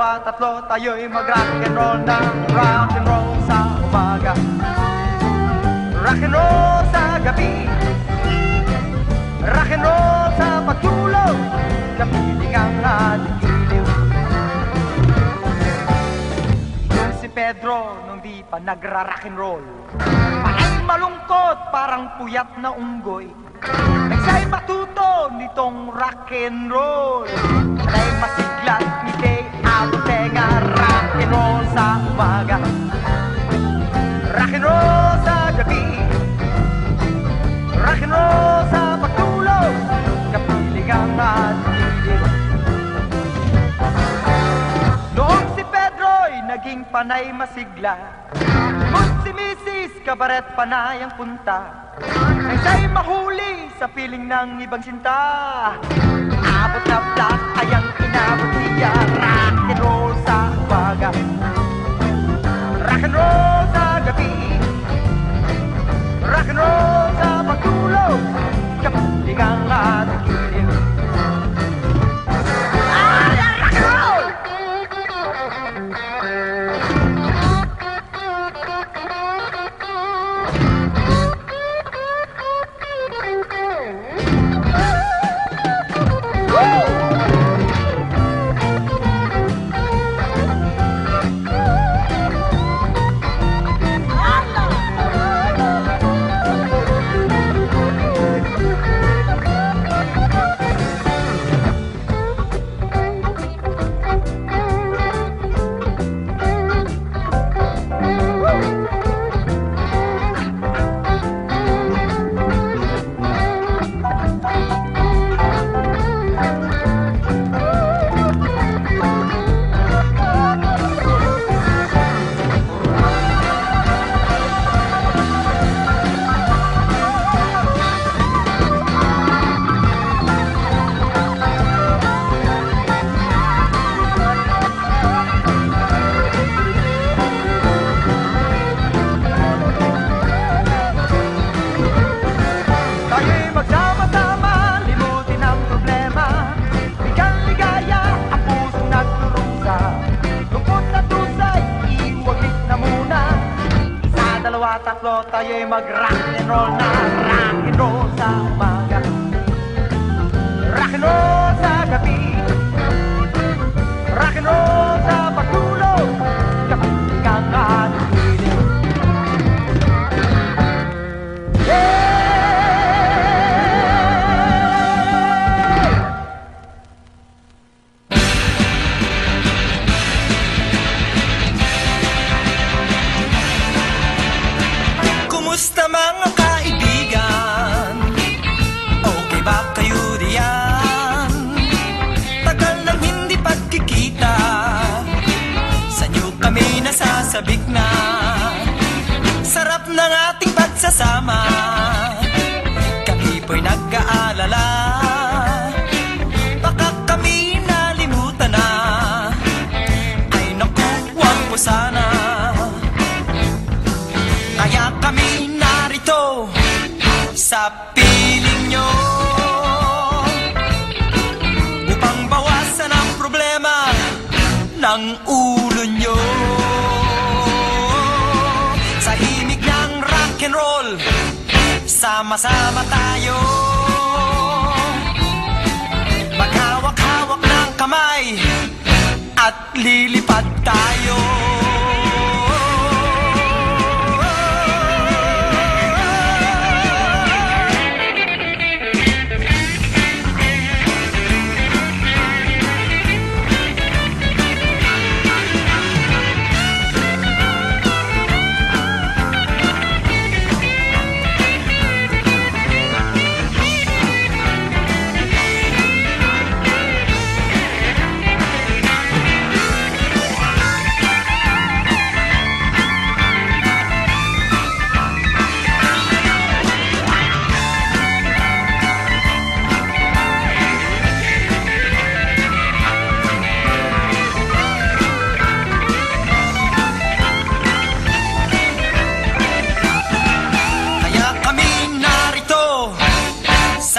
dalawa, tatlo, tayo'y mag-rock and roll ng rock and roll sa umaga, rock and roll sa gabi, rock and roll sa pagtulog, kapiling ang ating iliw. Yung si Pedro nung di pa nagra-rock and roll, panay malungkot parang puyat na unggoy. Nagsa'y matuto nitong rock and roll, panay masiglat ngiti abot tenga. Rock and roll sa umaga, rock and roll sa gabi, rock and roll sa pagtulog, kapiling ang ating. Noong si Pedro'y naging panay masigla, ngunit si Mrs. Kabaret panay ang punta. Nang siya'y mahuli sa piling ng ibang sinta, abot na black ay ang inabot niya. Rock and roll sa umaga, rock and roll sa gabi, rock and roll sa pagtulog, kapiling ang ating kilim. Rock and roll! Tatlo, tayo'y mag-rock and roll na rock and roll sa umaga, rock and roll sa gabi, rock and roll sa pagtulog, kapiling ang ating iliw. Kumusta mga kaibigan? Okay ba kayo diyan? Tagal nang hindi pagkikita, sa inyo kami nasasabik na. Sarap ng ating pagsasama, kami po'y nag-aalala, baka kami nalimutan na. Ay naku, huwag po sana. Kaya kami narito sa piling nyo, upang bawasan ang problema ng ulo nyo. Sa himig ng rock and roll, sama-sama tayo, maghawak-hawak ng kamay at lilipad tayo.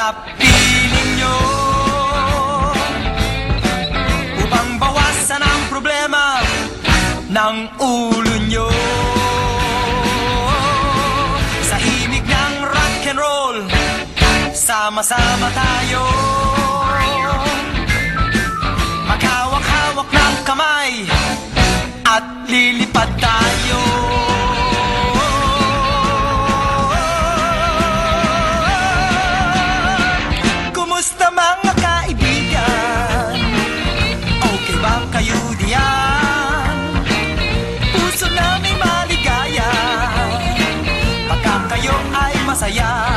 sa piling nyo upang bawasan ang problema ang ulo nyo. Sa himig ng rock and roll, sama-sama tayo. Maghawak-hawak ng kamay at lilipad tayo. Kumusta mga kaibigan? Okay ba kayo diyan? Puso na may maligaya pagka kayo ay masaya.